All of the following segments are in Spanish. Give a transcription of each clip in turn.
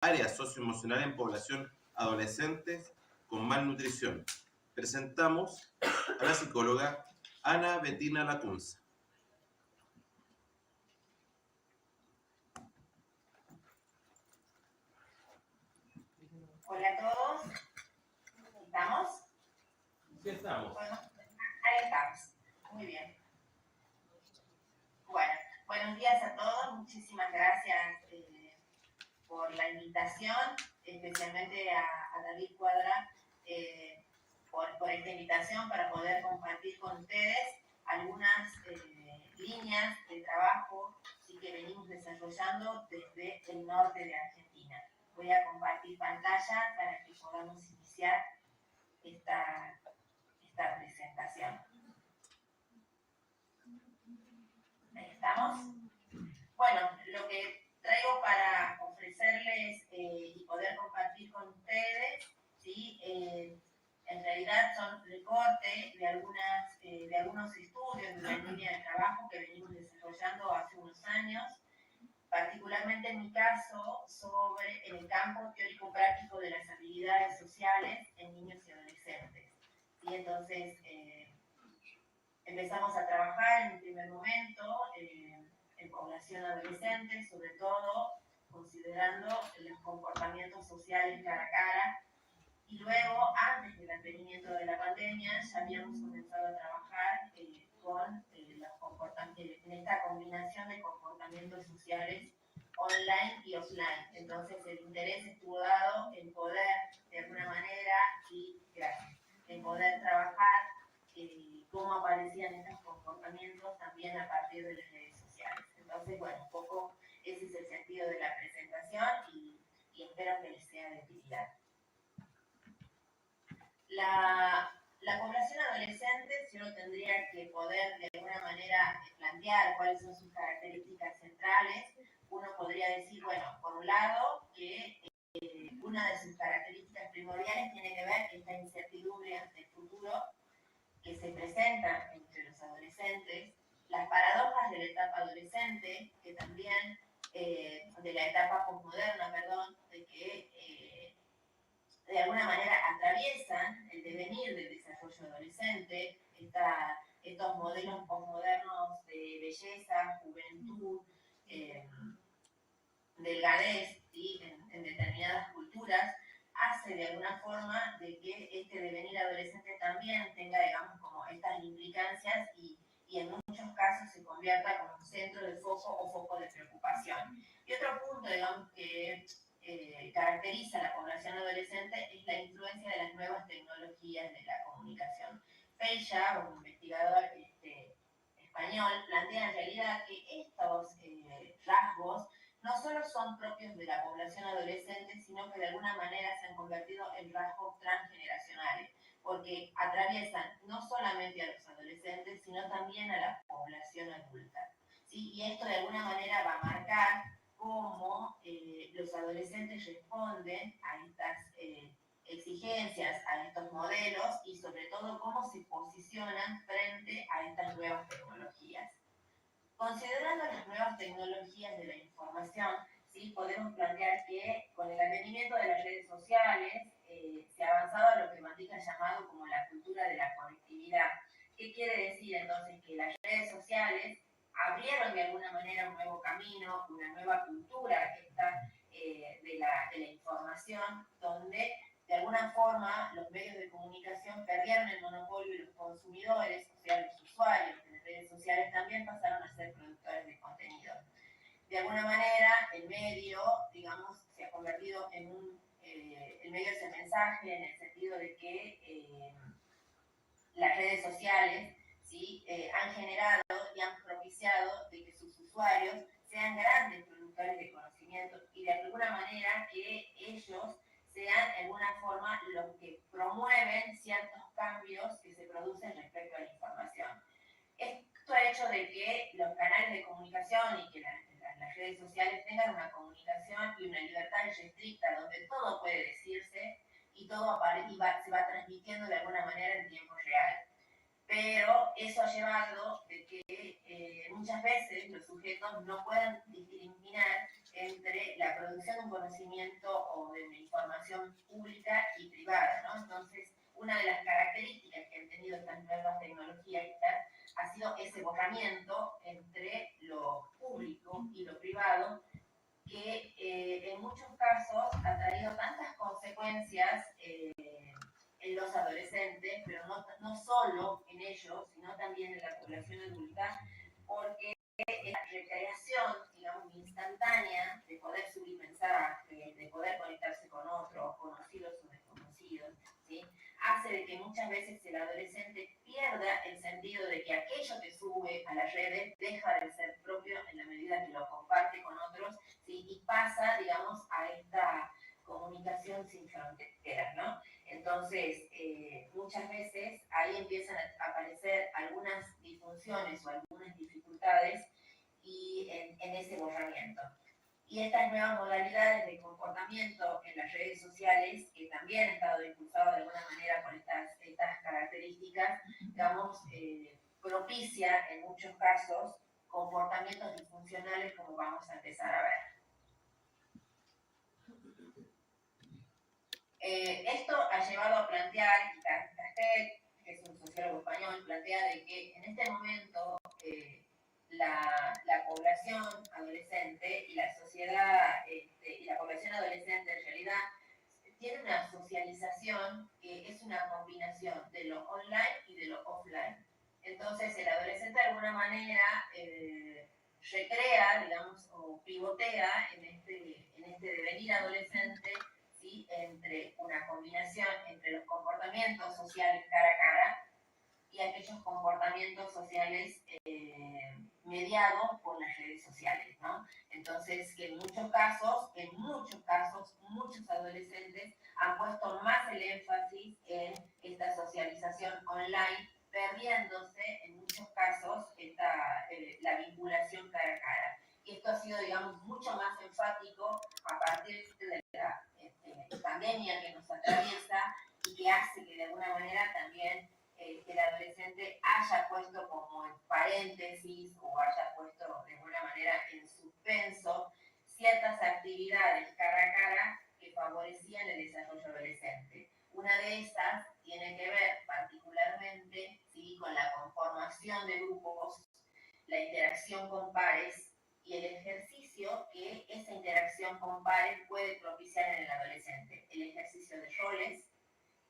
área socioemocional en población adolescentes con malnutrición. Presentamos a la psicóloga Ana Bettina Lacunza. Hola a todos, ¿estamos? Sí, estamos. Bueno, ahí estamos, muy bien. Bueno, buenos días a todos, muchísimas gracias por la invitación, especialmente a David Cuadra por esta invitación para poder compartir con ustedes algunas líneas de trabajo que venimos desarrollando desde el norte de Argentina. Voy a compartir pantalla para que podamos iniciar esta presentación. Ahí estamos. Bueno, lo que traigo para ofrecerles y poder compartir con ustedes, ¿sí? En realidad son recortes de algunos estudios de la línea de trabajo que venimos desarrollando hace unos años, particularmente en mi caso, sobre el campo teórico-práctico de las habilidades sociales en niños y adolescentes. ¿Sí? Entonces, empezamos a trabajar en un primer momento en población adolescente, sobre todo considerando los comportamientos sociales cara a cara, y luego, antes del advenimiento de la pandemia, ya habíamos comenzado a trabajar con en esta combinación de comportamientos sociales online y offline. Entonces, el interés estuvo dado en poder, de alguna manera, en poder trabajar cómo aparecían estos comportamientos también a partir de las redes sociales. Entonces, bueno, un poco ese es el sentido de la presentación y espero que les sea de utilidad. La población adolescente, si uno tendría que poder de alguna manera plantear cuáles son sus características centrales, uno podría decir, bueno, por un lado, que una de sus características primordiales tiene que ver con esta incertidumbre ante el futuro que se presenta entre los adolescentes, las paradojas de la etapa adolescente, que también, de la etapa posmoderna, perdón, de que de alguna manera atraviesan el devenir del desarrollo adolescente, estos modelos posmodernos de belleza, juventud, delgadez, ¿sí? en determinadas culturas, hace de alguna forma de que este devenir adolescente también tenga, digamos, como estas implicancias y en muchos casos se convierta como un centro de foco o foco de preocupación. Y otro punto, digamos, que caracteriza a la población adolescente es la influencia de las nuevas tecnologías de la comunicación. Feya, un investigador español, plantea en realidad que estos rasgos no solo son propios de la población adolescente, sino que de alguna manera se han convertido en rasgos transgeneracionales, porque atraviesan no solamente a los adolescentes, sino también a la población adulta. ¿Sí? Y esto de alguna manera va a marcar cómo los adolescentes responden a estas exigencias, a estos modelos y sobre todo cómo se posicionan frente a estas nuevas tecnologías. Considerando las nuevas tecnologías de la información, ¿sí? Podemos plantear que con el advenimiento de las redes sociales se ha avanzado a lo que Matica ha llamado como la cultura de la conectividad. ¿Qué quiere decir entonces? Que las redes sociales abrieron de alguna manera un nuevo camino, una nueva cultura de la información, donde de alguna forma los medios de comunicación perdieron el monopolio y los consumidores, o sea, los usuarios de las redes sociales también pasaron a ser productores de contenido. De alguna manera, el medio, digamos, se ha convertido en el medio es el mensaje, en el sentido de que las redes sociales, ¿sí? Han generado y han propiciado de que sus usuarios sean grandes productores de conocimiento y de alguna manera que ellos sean en alguna forma los que promueven ciertos cambios que se producen respecto a la información. Esto ha hecho de que los canales de comunicación y que las redes sociales tengan una comunicación y una libertad irrestricta donde todo puede decirse y todo se va transmitiendo de alguna manera en tiempo real. Pero eso ha llevado de que muchas veces los sujetos no puedan discriminar entre la producción de un conocimiento o de una información pública y privada, ¿no? Entonces, una de las características que han tenido estas nuevas tecnologías ha sido ese borramiento entre lo público y lo privado, que en muchos casos ha traído tantas consecuencias en los adolescentes, pero no solo en ellos, sino también en la población adulta, porque la recreación, digamos, instantánea de poder subir mensajes, de poder conectarse con otros, conocidos o desconocidos, ¿sí? Hace de que muchas veces el adolescente pierda el sentido de que aquello que sube a las redes deja de ser propio en la medida que lo comparte con otros, ¿sí? Y pasa, digamos, a esta comunicación sin fronteras, ¿no? Entonces, muchas veces ahí empiezan a aparecer algunas disfunciones o algunas dificultades y en ese borramiento. Y estas nuevas modalidades de comportamiento en las redes sociales, que también han estado impulsadas de alguna manera por estas características, digamos, propicia en muchos casos comportamientos disfuncionales como vamos a empezar a ver. Esto ha llevado a plantear, y Castel, que es un sociólogo español, plantea de que en este momento la población adolescente y la sociedad y la población adolescente en realidad tiene una socialización que es una combinación de lo online y de lo offline. Entonces el adolescente de alguna manera recrea, digamos, o pivotea en este devenir adolescente, ¿sí? Entre una combinación entre los comportamientos sociales cara a cara y aquellos comportamientos sociales mediados por las redes sociales, ¿no? Entonces, que en muchos casos, muchos adolescentes han puesto más el énfasis en esta socialización online, perdiéndose en muchos casos la vinculación cara a cara. Y esto ha sido, digamos, mucho más enfático a partir de la pandemia que nos atraviesa y que hace que de alguna manera también el adolescente haya puesto como en paréntesis o haya puesto de alguna manera en suspenso ciertas actividades cara a cara que favorecían el desarrollo adolescente. Una de estas tiene que ver particularmente, ¿sí?, con la conformación de grupos, la interacción con pares y el ejercicio que esa interacción con pares puede propiciar en el adolescente. El ejercicio de roles,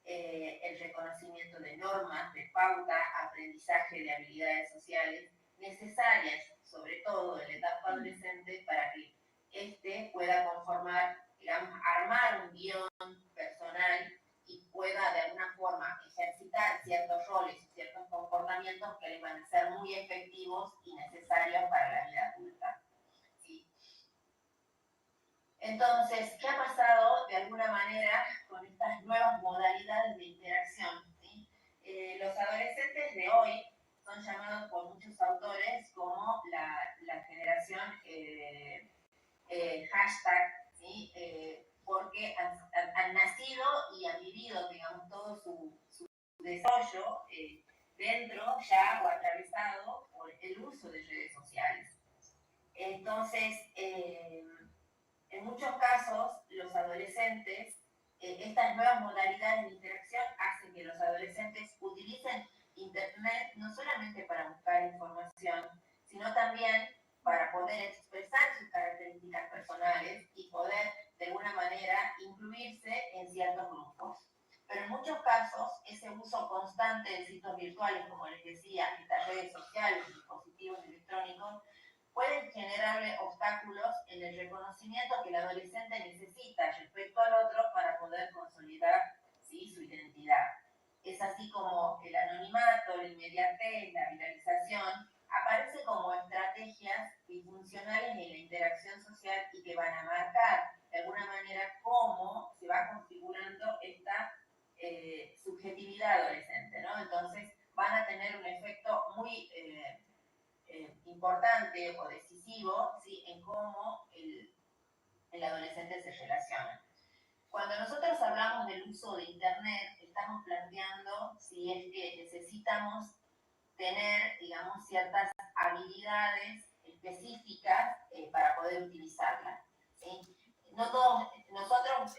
el reconocimiento de normas, de pauta, aprendizaje de habilidades sociales necesarias, sobre todo en la etapa adolescente, para que éste pueda conformar, digamos, armar un guión personal y pueda de alguna forma ejercitar ciertos roles y ciertos comportamientos que le van a ser muy efectivos y necesarios para la vida adulta. ¿Sí? Entonces, ¿qué ha pasado de alguna manera con estas nuevas modalidades de interacción? ¿Sí? Los adolescentes de hoy son llamados por muchos autores como la generación hashtag, ¿sí? Porque han nacido y han vivido, digamos, todo su desarrollo dentro ya o atravesado por el uso de redes sociales. Entonces, en muchos casos, los adolescentes, estas nuevas modalidades de interacción hacen que los adolescentes utilicen Internet no solamente para buscar información, sino también para poder expresar sus características personales y poder, de alguna manera, incluirse en ciertos grupos. Pero en muchos casos, ese uso constante de sitios virtuales, como les decía, estas redes sociales, dispositivos electrónicos, pueden generarle obstáculos en el reconocimiento que el adolescente necesita respecto al otro para poder consolidar, ¿sí?, su identidad. Es así como el anonimato, la inmediatez, la viralización, aparece como estrategias disfuncionales en la interacción social y que van a marcar de alguna manera cómo se va configurando esta subjetividad adolescente, ¿no? Entonces van a tener un efecto muy importante o decisivo, ¿sí?, en cómo el adolescente se relaciona. Cuando nosotros hablamos del uso de Internet, estamos planteando si es que necesitamos tener, digamos, ciertas habilidades específicas para poder utilizarla, ¿sí? No todos, nosotros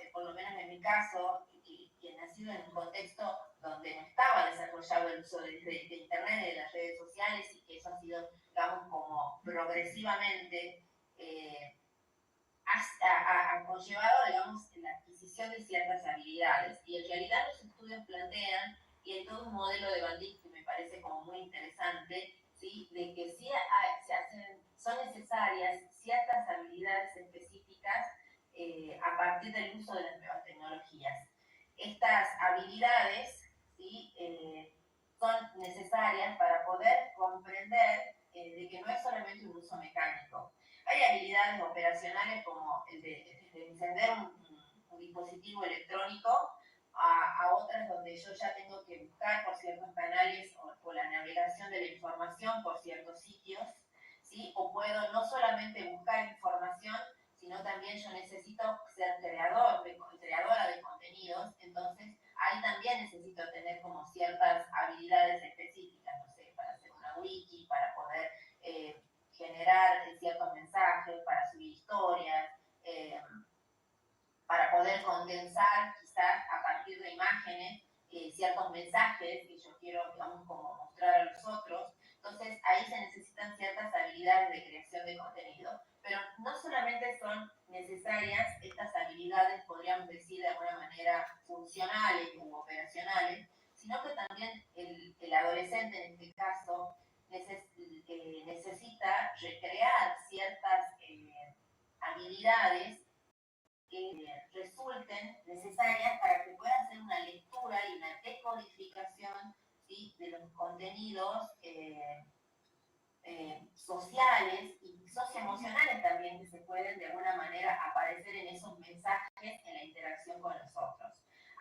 caso, que nacido en un contexto donde no estaba desarrollado el uso de Internet, de las redes sociales, y que eso ha sido, digamos, como progresivamente ha conllevado, digamos, la adquisición de ciertas habilidades. Y en realidad los estudios plantean, y hay todo un modelo de Van Dijk que me parece como muy interesante, ¿sí? De que sí son necesarias ciertas habilidades específicas a partir del uso de las nuevas tecnologías. Estas habilidades, ¿sí? Son necesarias para poder comprender de que no es solamente un uso mecánico. Hay habilidades operacionales como el de encender un dispositivo electrónico, a otras donde yo ya tengo que buscar por ciertos canales o la navegación de la información por ciertos sitios, ¿sí? O puedo no solamente buscar información, sino también yo necesito ser creadora de contenidos, entonces ahí también necesito tener como ciertas habilidades específicas, no sé, para hacer una wiki, para poder generar ciertos mensajes, para subir historias, para poder condensar quizás a partir de imágenes ciertos mensajes que yo quiero, digamos, como mostrar a los otros. Entonces ahí se necesitan ciertas habilidades de creación de contenido, pero no solamente son necesarias estas habilidades, podríamos decir de alguna manera funcionales u operacionales, sino que también el adolescente en este caso necesita recrear ciertas habilidades que resulten necesarias para que pueda hacer una lectura y una decodificación, ¿sí? De los contenidos sociales y socioemocionales también que se pueden de alguna manera aparecer en esos mensajes en la interacción con los otros.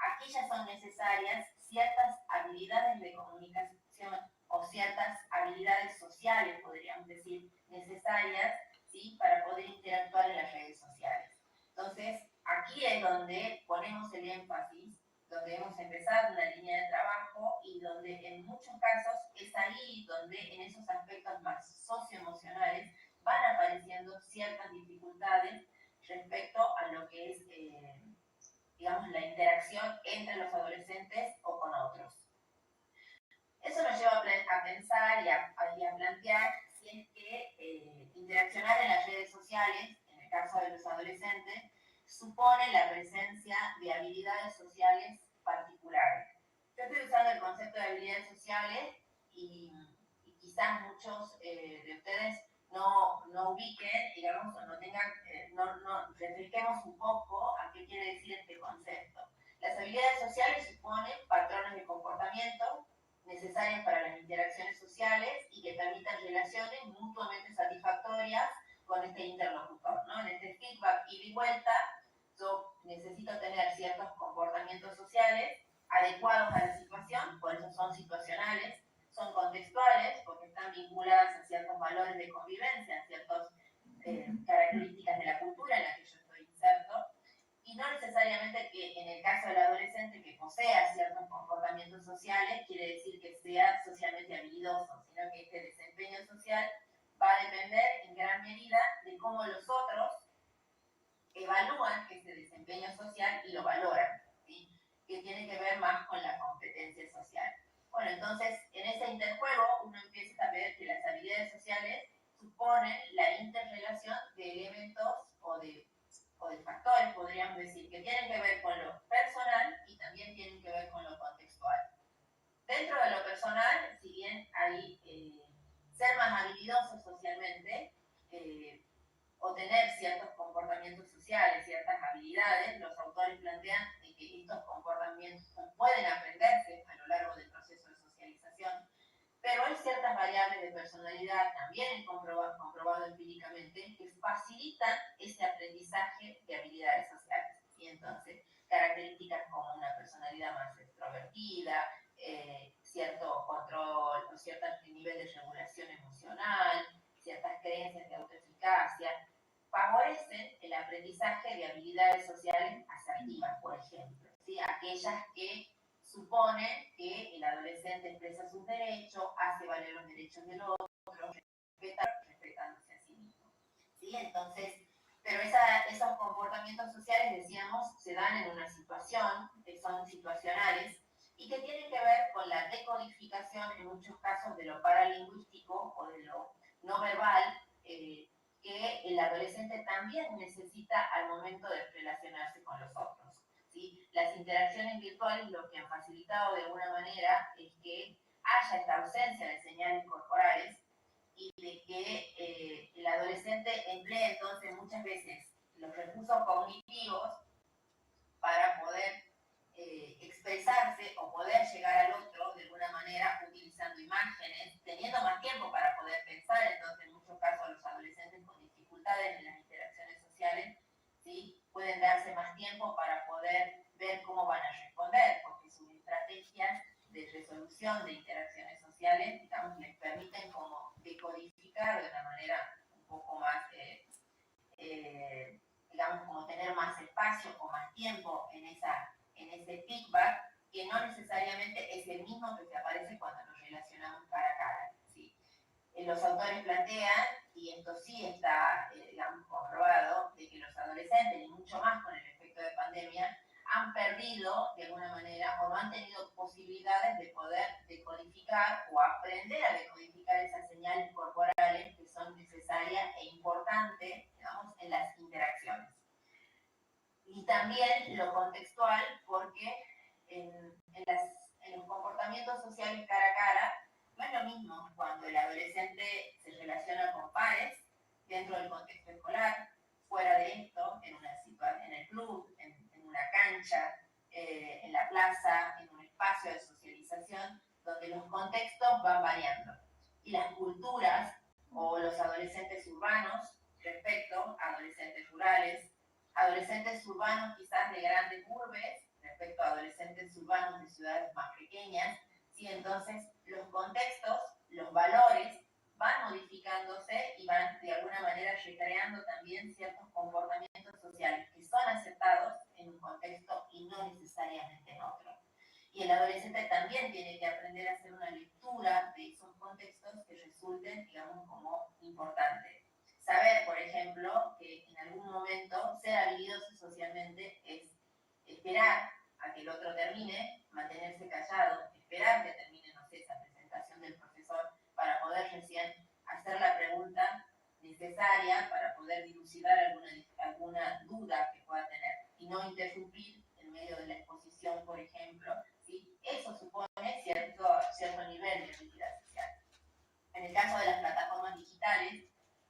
Aquí ya son necesarias ciertas habilidades de comunicación o ciertas habilidades sociales, podríamos decir, necesarias, ¿sí? Para poder interactuar en las redes sociales. Entonces, aquí es donde ponemos el énfasis, donde hemos empezado una línea de trabajo y donde en muchos casos es ahí donde en esos aspectos más socioemocionales van apareciendo ciertas dificultades respecto a lo que es, digamos, la interacción entre los adolescentes o con otros. Eso nos lleva a pensar y a plantear si es que interaccionar en las redes sociales, en el caso de los adolescentes, supone la presencia de habilidades sociales particulares. Yo estoy usando el concepto de habilidades sociales y quizás muchos de ustedes no ubiquen, digamos, o no tengan, refresquemos un poco a qué quiere decir este concepto. Las habilidades sociales suponen patrones de comportamiento necesarias para las interacciones sociales y que permitan relaciones mutuamente satisfactorias con este interlocutor, ¿no? En este feedback ida y vuelta, yo necesito tener ciertos comportamientos sociales adecuados a la situación, por eso son situacionales, son contextuales, porque están vinculadas a ciertos valores de convivencia, a ciertas características de la cultura en la que yo estoy inserto, y no necesariamente que en el caso del adolescente que posea ciertos comportamientos sociales, quiere decir que sea socialmente habilidoso, sino que este desempeño social va a depender en gran medida de cómo los otros evalúan este desempeño social y lo valoran, ¿sí? Que tiene que ver más con la competencia social. Bueno, entonces, en ese interjuego uno empieza a ver que las habilidades sociales suponen la interrelación de elementos o de factores, podríamos decir, que tienen que ver con lo personal y también tienen que ver con lo contextual. Dentro de lo personal, si bien hay ser más habilidosos socialmente, o tener ciertos comportamientos sociales, ciertas habilidades, los autores plantean que estos comportamientos pueden aprenderse a lo largo del proceso de socialización, pero hay ciertas variables de personalidad, también comprobado empíricamente, que facilitan ese aprendizaje de habilidades sociales. Y entonces, características como una personalidad más extrovertida, cierto control o cierto nivel de regulación emocional, ciertas creencias de autoeficacia, favorecen el aprendizaje de habilidades sociales asertivas, por ejemplo, ¿sí? Aquellas que suponen que el adolescente expresa sus derechos, hace valer los derechos del otro, respetándose a sí mismo, ¿sí? Entonces, Pero esos comportamientos sociales, decíamos, se dan en una situación, que son situacionales, y que tienen que ver con la decodificación, en muchos casos, de lo paralingüístico o de lo no verbal, que el adolescente también necesita al momento de relacionarse con los otros, ¿sí? Las interacciones virtuales lo que han facilitado de alguna manera es que haya esta ausencia de señales corporales y de que el adolescente emplee entonces muchas veces los recursos cognitivos para poder expresarse o poder llegar al otro de alguna manera utilizando imágenes, teniendo más tiempo para poder pensar. Entonces, en muchos casos, los adolescentes con dificultades en las interacciones sociales, ¿sí?, pueden darse más tiempo para poder ver cómo van a responder, porque sus estrategias de resolución de interacciones sociales, digamos, les permiten como decodificar de una manera un poco más digamos, como tener más espacio o más tiempo en ese feedback, que no necesariamente es el mismo que se aparece cuando nos relacionamos cara a cara, ¿sí? Los autores plantean, y esto sí está, digamos, comprobado, de que los adolescentes, y mucho más con el efecto de pandemia, han perdido, de alguna manera, o no han tenido posibilidades de poder decodificar o aprender a decodificar esas señales corporales que son necesarias e importantes, digamos, en las interacciones. Y también lo contextual, porque en los comportamientos sociales cara a cara, no es lo mismo cuando el adolescente se relaciona con pares dentro del contexto escolar, fuera de esto, en el club, en una cancha, en la plaza, en un espacio de socialización, donde los contextos van variando. Y las culturas o los adolescentes urbanos respecto a adolescentes rurales, adolescentes urbanos quizás de grandes urbes respecto a adolescentes urbanos de ciudades más pequeñas, ¿sí? Entonces los contextos, los valores van modificándose y van de alguna manera recreando también ciertos comportamientos sociales que son aceptados en un contexto y no necesariamente en otro. Y el adolescente también tiene que aprender a hacer una lectura de esos contextos que resulten, digamos, como importantes. Saber, por ejemplo, que en algún momento ser habilidoso socialmente es esperar a que el otro termine, mantenerse callado, esperar que termine, no sé, esa presentación del profesor para poder recién hacer la pregunta necesaria para poder dilucidar alguna duda que pueda tener y no interrumpir en medio de la exposición, por ejemplo, ¿sí? Eso supone cierto nivel de habilidad social. En el caso de las plataformas digitales,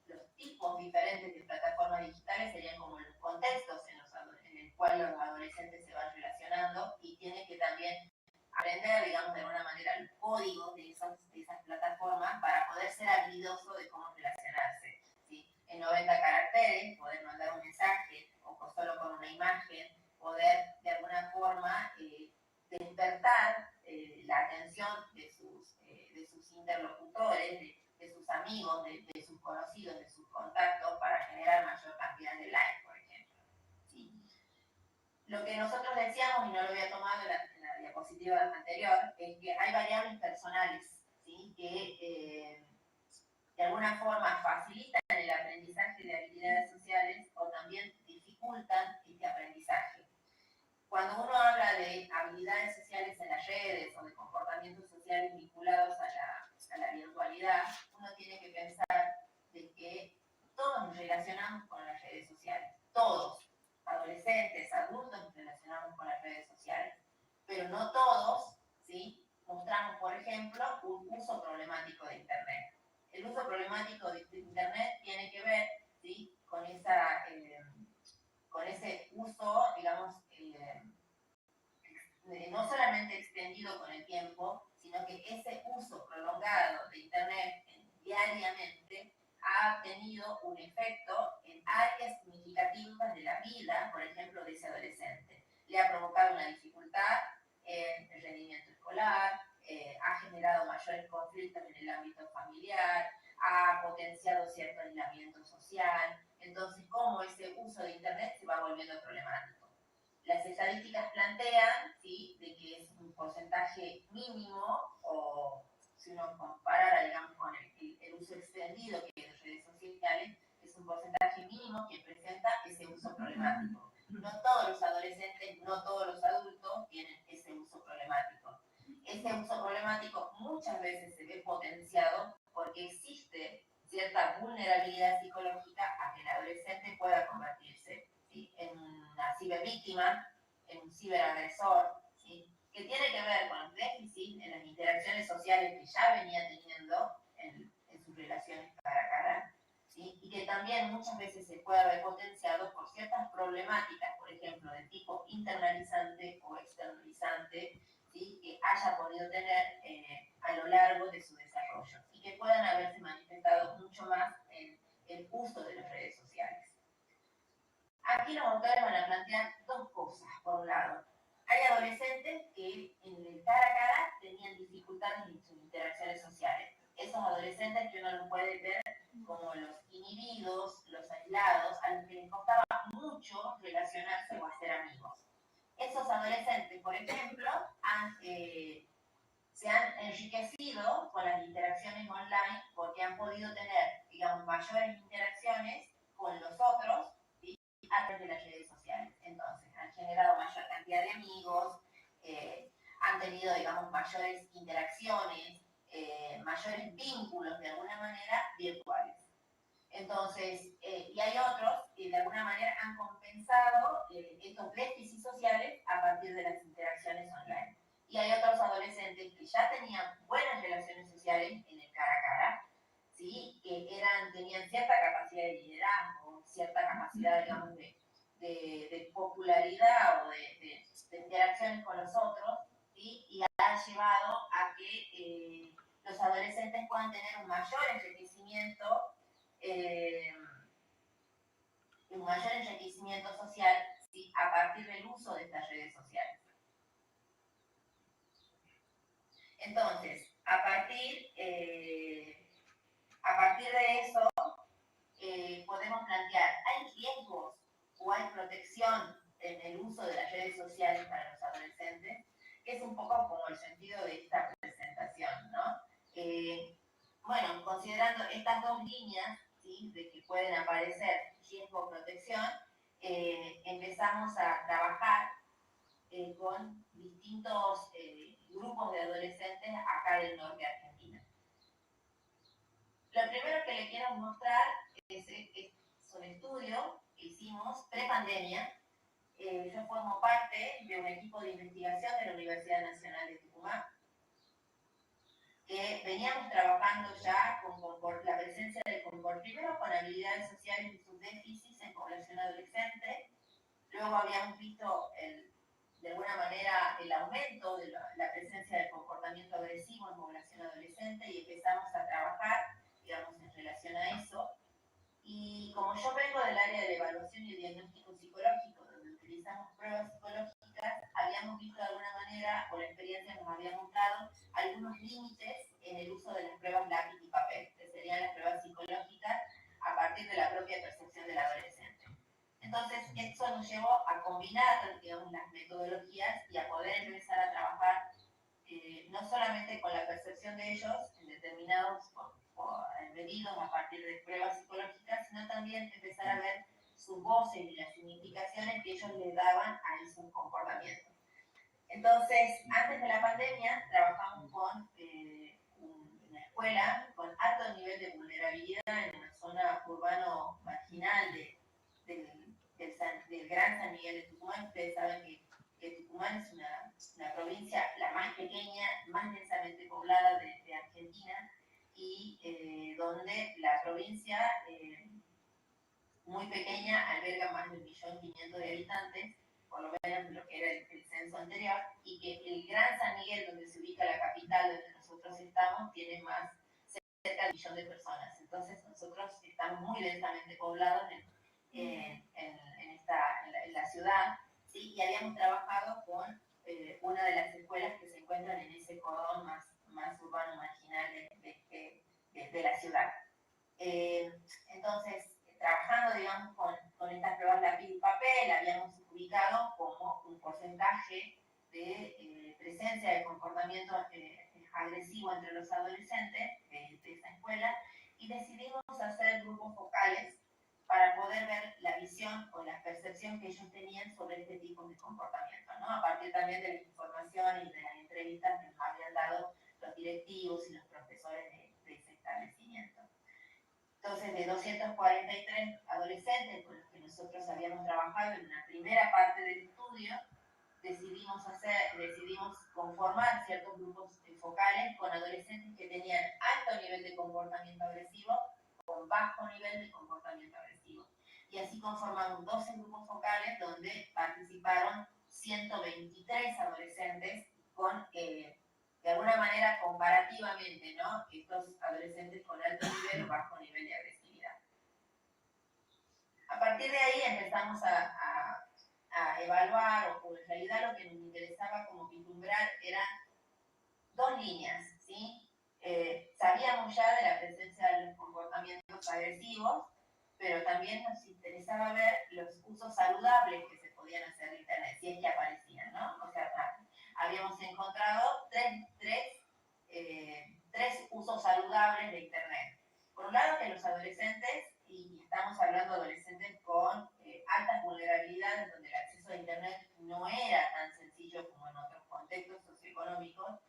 los tipos diferentes de plataformas digitales serían como los contextos en el cual los adolescentes se van relacionando y tienen que también aprender, digamos, de alguna manera los códigos de esas plataformas para poder ser habilidoso de cómo relacionarse, ¿sí? En 90 caracteres, poder mandar un mensaje o solo con una imagen, poder de alguna forma despertar la atención de sus interlocutores, de sus amigos, de sus conocidos, de sus contactos, para generar mayor cantidad de likes, por ejemplo, ¿sí? Lo que nosotros decíamos, y no lo había tomado en la diapositiva anterior, es que hay variables personales, ¿sí?, que de alguna forma facilitan el aprendizaje de habilidades sociales o también dificultan este aprendizaje. Cuando uno habla de habilidades sociales en las redes o de comportamientos sociales vinculados a la virtualidad, uno tiene que pensar de que todos nos relacionamos con las redes sociales. Todos, adolescentes, adultos, nos relacionamos con las redes sociales. Pero no todos, ¿sí?, mostramos, por ejemplo, un uso problemático de Internet. El uso problemático de Internet tiene que ver, ¿sí?, con ese uso, digamos, no solamente extendido con el tiempo, sino que ese uso prolongado de Internet diariamente ha tenido un efecto en áreas significativas de la vida, por ejemplo, de ese adolescente. Le ha provocado una dificultad en el rendimiento escolar, ha generado mayores conflictos en el ámbito familiar, ha potenciado cierto aislamiento social. Entonces, ¿cómo ese uso de Internet se va volviendo problemático? Las estadísticas plantean, ¿sí?, de que es un porcentaje mínimo, o si uno comparara, digamos, con el uso extendido que hay de redes sociales, es un porcentaje mínimo quien presenta ese uso problemático. No todos los adolescentes, no todos los adultos tienen ese uso problemático. Ese uso problemático muchas veces se ve potenciado porque existe cierta vulnerabilidad psicológica a que el adolescente pueda convertirse, ¿sí?, en una cibervíctima, en un ciberagresor, ¿sí?, que tiene que ver con los déficits en las interacciones sociales que ya venía teniendo en sus relaciones cara a cara, ¿sí?, y que también muchas veces se puede haber potenciado por ciertas problemáticas, por ejemplo, de tipo internalizante o externalizante, ¿sí?, que haya podido tener a lo largo de su desarrollo y que puedan haberse manifestado mucho más en el uso de las redes sociales. Aquí los autores van a plantear dos cosas. Por un lado, hay adolescentes que en el cara a cara tenían dificultades en sus interacciones sociales. Esos adolescentes que uno los puede ver como los inhibidos, los aislados, a los que les costaba mucho relacionarse o hacer amigos. Esos adolescentes, por ejemplo, se han enriquecido con las interacciones online porque han podido tener, digamos, mayores interacciones con los otros, ¿sí?, a través de las redes sociales. Entonces, han generado mayor cantidad de amigos, han tenido, digamos, mayores interacciones, mayores vínculos de alguna manera virtuales. Entonces, y hay otros que de alguna manera han compensado estos déficits sociales a partir de las interacciones online. Y hay otros adolescentes que ya tenían buenas relaciones sociales en el cara a cara, ¿sí?, que tenían cierta capacidad de liderazgo, cierta capacidad, digamos, de popularidad o de interacciones con los otros, ¿sí?, y ha llevado a que los adolescentes puedan tener un mayor enriquecimiento social, ¿sí?, a partir del uso de estas redes sociales. Entonces, a partir de eso, podemos plantear, ¿hay riesgos o hay protección en el uso de las redes sociales para los adolescentes? Que es un poco como el sentido de esta presentación, ¿no? Bueno, considerando estas dos líneas, ¿sí?, de que pueden aparecer riesgo o protección, empezamos a trabajar con distintos grupos de adolescentes acá del norte de Argentina. Lo primero que les quiero mostrar es un estudio que hicimos pre-pandemia. Yo formo parte de un equipo de investigación de la Universidad Nacional de Tucumán, que veníamos trabajando ya con la presencia del primero con habilidades sociales y sus déficits en población adolescente. Luego habíamos visto de alguna manera el aumento de la presencia del comportamiento agresivo en población adolescente y empezamos a trabajar, digamos, en relación a eso. Y como yo vengo del área de la evaluación y el diagnóstico psicológico, donde utilizamos pruebas psicológicas, habíamos visto de alguna manera, o la experiencia nos había mostrado, algunos límites en el uso de las pruebas lápiz y papel, que serían las pruebas psicológicas a partir de la propia percepción del adolescente. Entonces, eso nos llevó a combinar, digamos, las metodologías y a poder empezar a trabajar no solamente con la percepción de ellos en determinados medidos a partir de pruebas psicológicas, sino también empezar a ver sus voces y las significaciones que ellos le daban a esos comportamientos. Entonces, antes de la pandemia, trabajamos con una escuela con alto nivel de vulnerabilidad en una zona urbano marginal del Gran San Miguel de Tucumán. Ustedes saben que Tucumán es una provincia la más pequeña, más densamente poblada de Argentina, y donde la provincia muy pequeña alberga más de 1.500.000 de habitantes, por lo menos lo que era el censo anterior, y que el Gran San Miguel, donde se ubica la capital donde nosotros estamos, tiene más cerca de 1 millón de personas. Entonces nosotros estamos muy densamente poblados en la ciudad, ¿sí? Y habíamos trabajado con una de las escuelas que se encuentran en ese cordón más urbano marginal de la ciudad. Entonces, trabajando, digamos, con estas pruebas lápiz y papel, habíamos ubicado como un porcentaje de presencia de comportamiento agresivo entre los adolescentes de esa escuela, y decidimos hacer grupos focales para poder ver la visión o la percepción que ellos tenían sobre este tipo de comportamiento, ¿no? A partir también de la información y de las entrevistas que nos habían dado los directivos y los profesores de ese establecimiento. Entonces, de 243 adolescentes con los que nosotros habíamos trabajado en una primera parte del estudio, decidimos conformar ciertos grupos focales con adolescentes que tenían alto nivel de comportamiento agresivo con bajo nivel de comportamiento agresivo. Y así conformamos 12 grupos focales donde participaron 123 adolescentes con, de alguna manera, comparativamente, ¿no? Estos adolescentes con alto nivel o bajo nivel de agresividad. A partir de ahí empezamos a evaluar, o en realidad lo que nos interesaba como vislumbrar eran dos líneas, ¿sí? Sabíamos ya de la presencia de los comportamientos agresivos, pero también nos interesaba ver los usos saludables que se podían hacer de Internet, si es que aparecían, ¿no? O sea, habíamos encontrado tres usos saludables de Internet. Por un lado, que los adolescentes, y estamos hablando de adolescentes con altas vulnerabilidades, donde el acceso a Internet no era tan sencillo como en otros contextos socioeconómicos,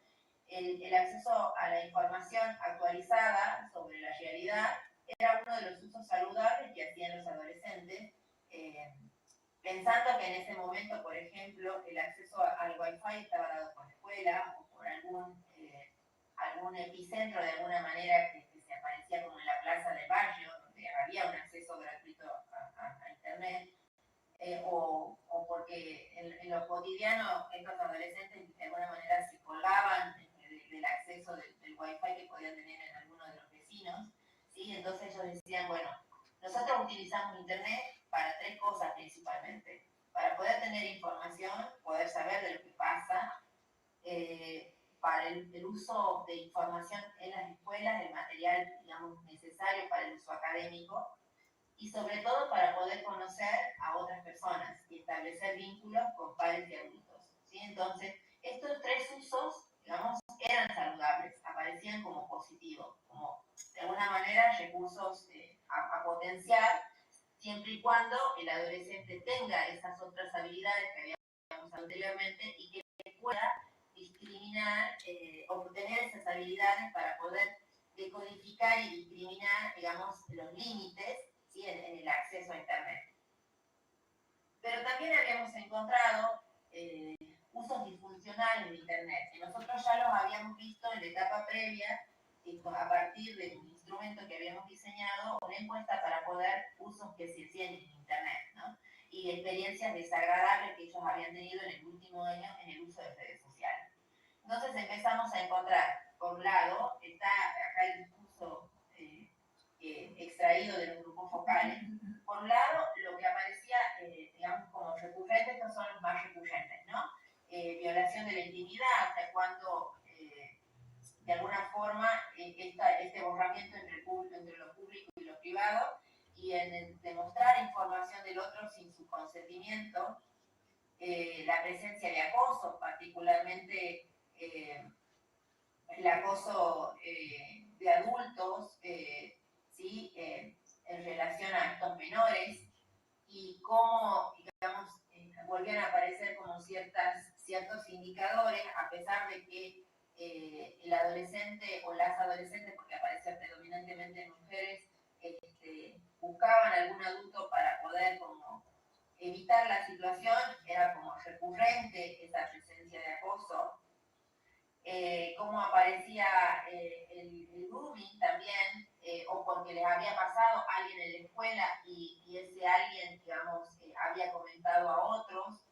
el acceso a la información actualizada sobre la realidad era uno de los usos saludables que hacían los adolescentes, pensando que en ese momento, por ejemplo, el acceso al Wi-Fi estaba dado por la escuela o por algún epicentro de alguna manera que se aparecía como en la plaza del barrio, donde había un acceso gratuito a Internet, o porque en lo cotidiano estos adolescentes de alguna manera se colgaban del acceso del Wi-Fi que podían tener en alguno de los vecinos, ¿sí? Entonces ellos decían, bueno, nosotros utilizamos Internet para tres cosas principalmente: para poder tener información, poder saber de lo que pasa, para el uso de información en las escuelas, el material, digamos, necesario para el uso académico, y sobre todo para poder conocer a otras personas y establecer vínculos con pares y adultos, ¿sí? Entonces, estos tres usos, digamos, eran saludables, aparecían como positivos, como de alguna manera recursos a potenciar, siempre y cuando el adolescente tenga esas otras habilidades que habíamos anteriormente y que pueda discriminar, obtener esas habilidades para poder decodificar y discriminar, digamos, los límites, ¿sí? en el acceso a Internet. Pero también habíamos encontrado usos disfuncionales de Internet, que nosotros ya los habíamos visto en la etapa previa, a partir de un instrumento que habíamos diseñado, una encuesta para poder usos que se hacían en Internet, ¿no? Y experiencias desagradables que ellos habían tenido en el último año en el uso de redes sociales. Entonces empezamos a encontrar, por un lado, está acá el discurso extraído de los grupos focales. Por un lado, lo que aparecía, digamos, como recurrente, estos son los más recurrentes, ¿no? Violación de la intimidad, hasta cuando, de alguna forma, este borramiento entre lo público y lo privado, y en el demostrar información del otro sin su consentimiento, la presencia de acoso, particularmente el acoso de adultos, ¿sí? En relación a estos menores, y cómo, digamos, volvían a aparecer como ciertos indicadores, a pesar de que el adolescente o las adolescentes, porque aparecen predominantemente mujeres, buscaban algún adulto para poder como evitar la situación, era como recurrente esa presencia de acoso. Cómo aparecía el grooming también, o porque les había pasado a alguien en la escuela y ese alguien, digamos, había comentado a otros.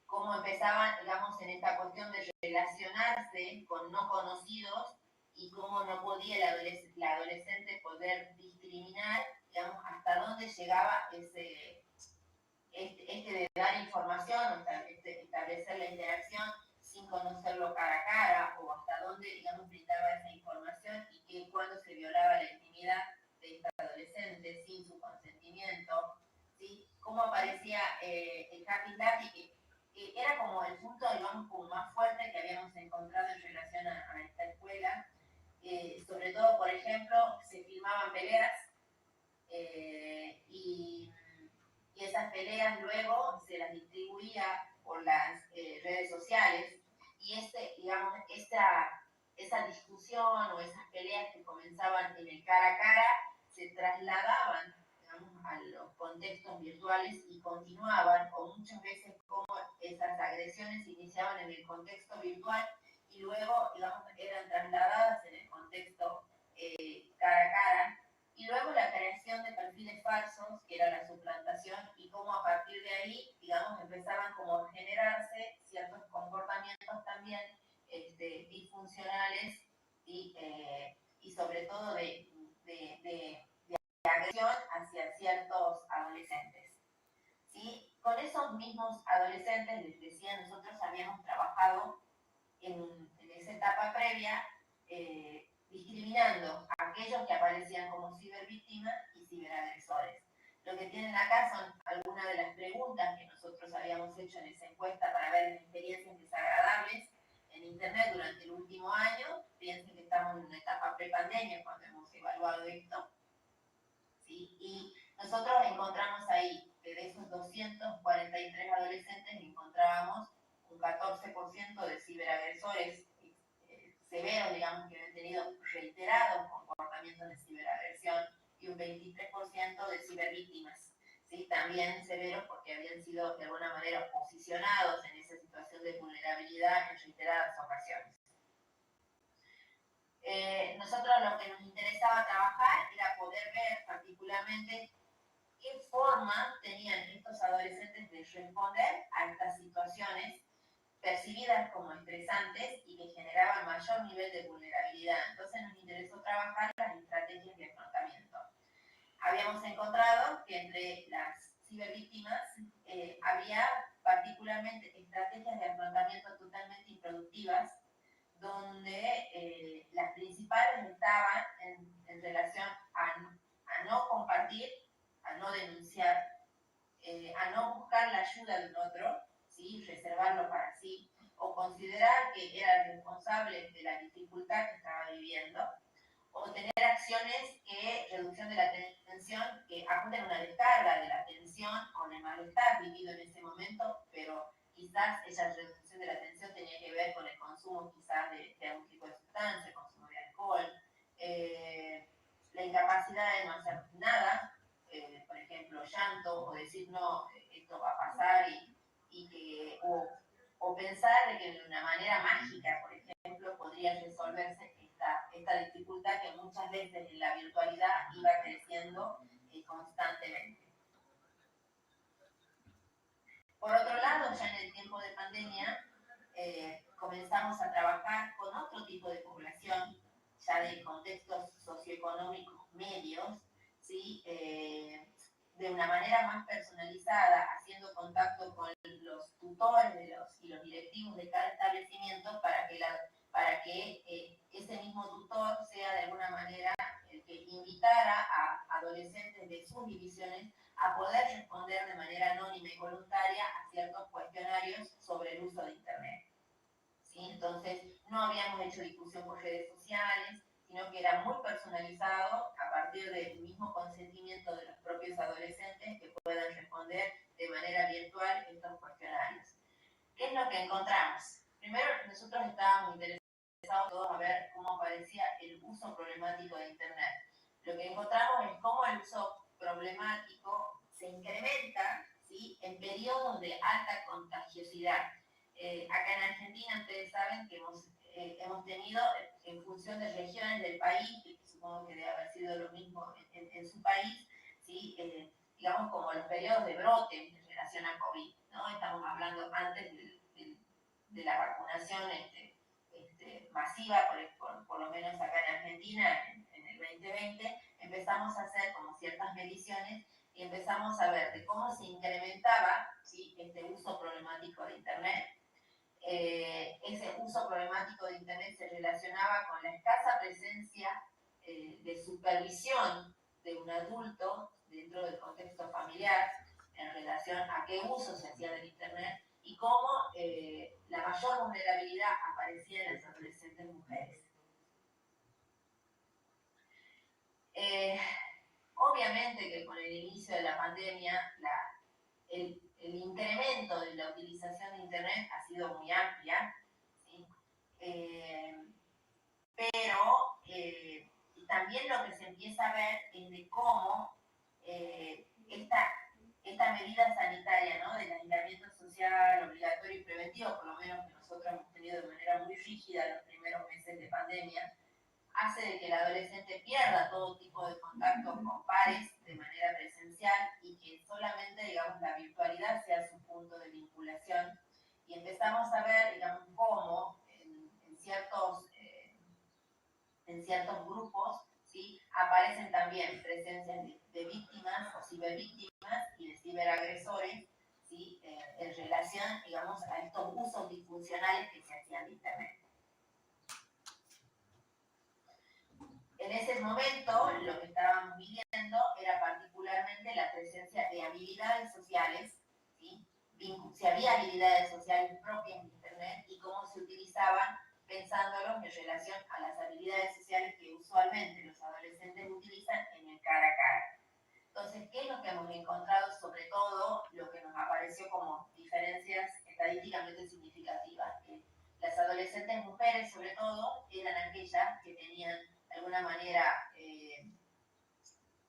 Cómo empezaban, digamos, en esta cuestión de relacionarse con no conocidos y cómo no podía la adolescente poder discriminar, digamos, hasta dónde llegaba este de dar información, o establecer la interacción sin conocerlo cara a cara, o hasta dónde, digamos, brindaba esa información y que cuando se violaba la intimidad de esta adolescente sin su consentimiento, ¿sí? Cómo aparecía el happy tappy, que era como el punto, digamos, como más fuerte que habíamos encontrado en relación a esta escuela. Sobre todo, por ejemplo, se filmaban peleas, y esas peleas luego se las distribuía por las redes sociales, y digamos, esa discusión o esas peleas que comenzaban en el cara a cara se trasladaban, digamos, a los contextos virtuales y continuaban, o muchas veces como esas agresiones se iniciaban en el contexto virtual y luego, digamos, eran trasladadas en el contexto cara a cara. Y luego la creación de perfiles falsos, que era la suplantación, y cómo a partir de ahí, digamos, empezaban como a generarse ciertos comportamientos también disfuncionales y sobre todo de agresión hacia ciertos adolescentes. ¿Sí? Con esos mismos adolescentes, les decía, nosotros habíamos trabajado en esa etapa previa, discriminando a aquellos que aparecían como cibervíctimas y ciberagresores. Lo que tienen acá son algunas de las preguntas que nosotros habíamos hecho en esa encuesta para ver las experiencias desagradables en Internet durante el último año. Piensen que estamos en una etapa prepandemia cuando hemos evaluado esto. ¿Sí? Y nosotros encontramos ahí que de esos 243 adolescentes encontrábamos un 14% de ciberagresores severos, digamos, que habían tenido reiterados comportamientos de ciberagresión, y un 23% de cibervíctimas, ¿sí? También severos porque habían sido de alguna manera posicionados en esa situación de vulnerabilidad en reiteradas ocasiones. Nosotros lo que nos interesaba trabajar era poder ver particularmente qué forma tenían estos adolescentes de responder a estas situaciones percibidas como estresantes y que generaban mayor nivel de vulnerabilidad. Entonces nos interesó trabajar las estrategias de afrontamiento. Habíamos encontrado que entre las cibervíctimas había particularmente estrategias de afrontamiento totalmente improductivas, donde las principales estaban en relación a no compartir, a no denunciar, a no buscar la ayuda de un otro, ¿sí? Reservarlo para sí, o considerar que era el responsable de la dificultad que estaba viviendo, o tener acciones que, reducción de la tensión, que apunten a una descarga de la tensión o del malestar vivido en ese momento, pero quizás esa reducción de la tensión tenía que ver con el consumo quizás de algún tipo de sustancia, el consumo de alcohol, la incapacidad de no hacer nada, por ejemplo, llanto, o decir no, esto va a pasar, o pensar de que de una manera mágica, por ejemplo, podría resolverse esta dificultad que muchas veces en la virtualidad iba creciendo constantemente. Por otro lado, ya en el tiempo de pandemia, comenzamos a trabajar con otro tipo de población, ya de contextos socioeconómicos medios, ¿sí? De una manera más personalizada, haciendo contacto con los tutores y los directivos de cada establecimiento para que ese mismo tutor sea de alguna manera el que invitara a adolescentes de sus divisiones a poder responder de manera anónima y voluntaria a ciertos cuestionarios sobre el uso de Internet. ¿Sí? Entonces, no habíamos hecho difusión por redes sociales, sino que era muy personalizado a partir del mismo consentimiento de los propios adolescentes que puedan responder de manera virtual estos cuestionarios. ¿Qué es lo que encontramos? Primero, nosotros estábamos interesados todos a ver cómo aparecía el uso problemático de Internet. Lo que encontramos es cómo el uso problemático se incrementa, ¿sí? En periodos de alta contagiosidad. Acá en Argentina ustedes saben que hemos tenido, en función de regiones del país, que supongo que debe haber sido lo mismo en su país, ¿sí? Digamos como los periodos de brote en relación a COVID, ¿no? Estamos hablando antes de la vacunación masiva, por lo menos acá en Argentina, en el 2020, empezamos a hacer como ciertas mediciones y empezamos a ver de cómo se incrementaba, ¿sí? Este uso problemático de Internet. Ese uso problemático de Internet se relacionaba con la escasa presencia de supervisión de un adulto dentro del contexto familiar en relación a qué uso se hacía del Internet y cómo la mayor vulnerabilidad aparecía en las adolescentes mujeres. Obviamente que con el inicio de la pandemia, el incremento de la utilización de Internet ha sido muy amplia, ¿sí? Pero también lo que se empieza a ver es de cómo esta medida sanitaria, ¿no?, del aislamiento social obligatorio y preventivo, por lo menos que nosotros hemos tenido de manera muy rígida los primeros meses de pandemia, hace de que el adolescente pierda todo tipo de contactos con pares de manera presencial y que solamente, digamos, la virtualidad sea su punto de vinculación. Y empezamos a ver, digamos, cómo en ciertos grupos, ¿sí?, aparecen también presencias de víctimas o cibervíctimas y de ciberagresores, ¿sí?, en relación, digamos, a estos usos disfuncionales que se hacían de Internet. En ese momento, lo que estábamos viviendo era particularmente la presencia de habilidades sociales, ¿sí? Si había habilidades sociales propias de Internet y cómo se utilizaban pensándolo en relación a las habilidades sociales que usualmente los adolescentes utilizan en el cara a cara. Entonces, ¿qué es lo que hemos encontrado? Sobre todo, lo que nos apareció como diferencias estadísticamente significativas. Que las adolescentes mujeres, sobre todo, eran aquellas que tenían de alguna manera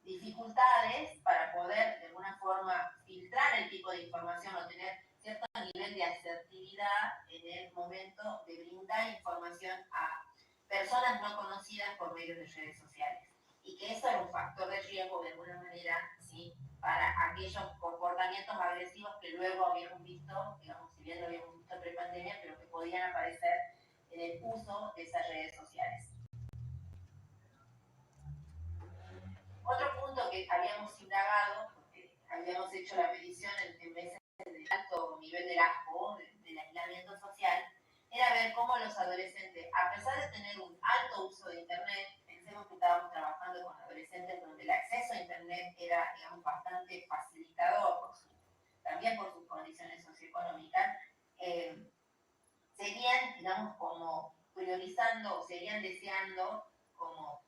dificultades para poder de alguna forma filtrar el tipo de información o tener cierto nivel de asertividad en el momento de brindar información a personas no conocidas por medio de redes sociales. Y que eso era un factor de riesgo de alguna manera, ¿sí?, para aquellos comportamientos agresivos que luego habíamos visto, digamos, si bien lo habíamos visto pre-pandemia, pero que podían aparecer en el uso de esas redes sociales. Otro punto que habíamos indagado, porque habíamos hecho la medición en meses de alto nivel del asco, del aislamiento social, era ver cómo los adolescentes, a pesar de tener un alto uso de Internet, pensemos que estábamos trabajando con adolescentes donde el acceso a Internet era, digamos, bastante facilitador, también por sus condiciones socioeconómicas, seguían, digamos, como priorizando o seguían deseando como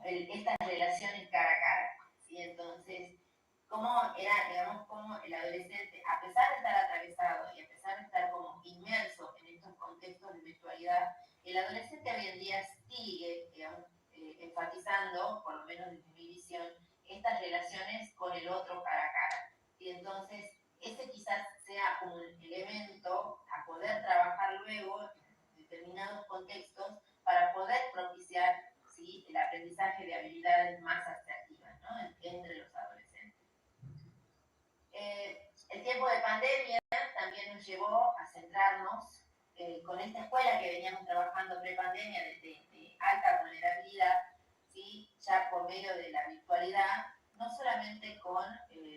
estas relaciones cara a cara, ¿sí? Entonces, cómo era, digamos, cómo el adolescente, a pesar de estar atravesado y a pesar de estar como inmerso en estos contextos de virtualidad, el adolescente hoy en día sigue, digamos, enfatizando, por lo menos desde mi visión, estas relaciones con el otro cara a cara. Y entonces, ese quizás sea un elemento a poder trabajar luego en determinados contextos para poder propiciar, ¿sí?, el aprendizaje de habilidades más asertivas, ¿no?, entre los adolescentes. El tiempo de pandemia también nos llevó a centrarnos con esta escuela que veníamos trabajando pre-pandemia de alta vulnerabilidad, ¿sí?, ya por medio de la virtualidad, no solamente con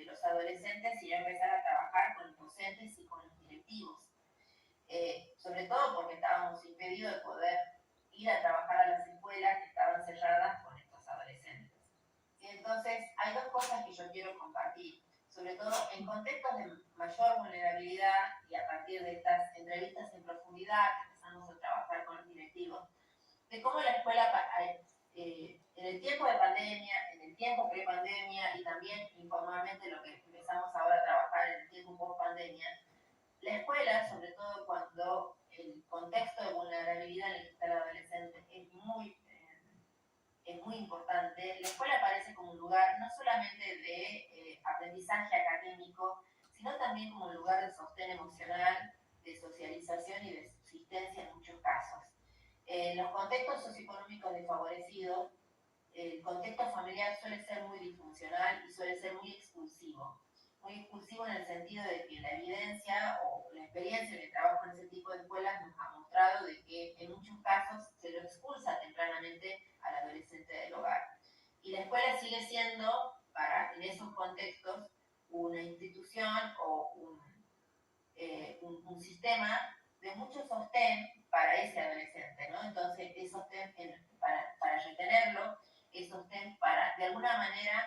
los adolescentes, sino empezar a trabajar con los docentes y con los directivos. Sobre todo porque estábamos impedidos de poder ir a trabajar a las escuelas que estaban cerradas con estos adolescentes. ¿Sí? Entonces, hay dos cosas que yo quiero compartir, sobre todo en contextos de mayor vulnerabilidad y a partir de estas entrevistas en profundidad que empezamos a trabajar con los directivos, de cómo la escuela, en el tiempo de pandemia, en el tiempo pre-pandemia y también informalmente lo que empezamos ahora a trabajar en el tiempo post-pandemia, la escuela, sobre todo cuando el contexto de vulnerabilidad en el que está el adolescente es muy importante, la escuela aparece como un lugar no solamente de aprendizaje académico, sino también como un lugar de sostén emocional, de socialización y de subsistencia en muchos casos. En los contextos socioeconómicos desfavorecidos, el contexto familiar suele ser muy disfuncional y suele ser muy expulsivo. Muy expulsivo en el sentido de que la evidencia o la experiencia de trabajo en ese tipo de escuelas nos ha mostrado de que en muchos casos se lo expulsa tempranamente al adolescente del hogar. Y la escuela sigue siendo, en esos contextos, una institución o un sistema de mucho sostén para ese adolescente, ¿no? Entonces, es sostén para retenerlo, es sostén para, de alguna manera,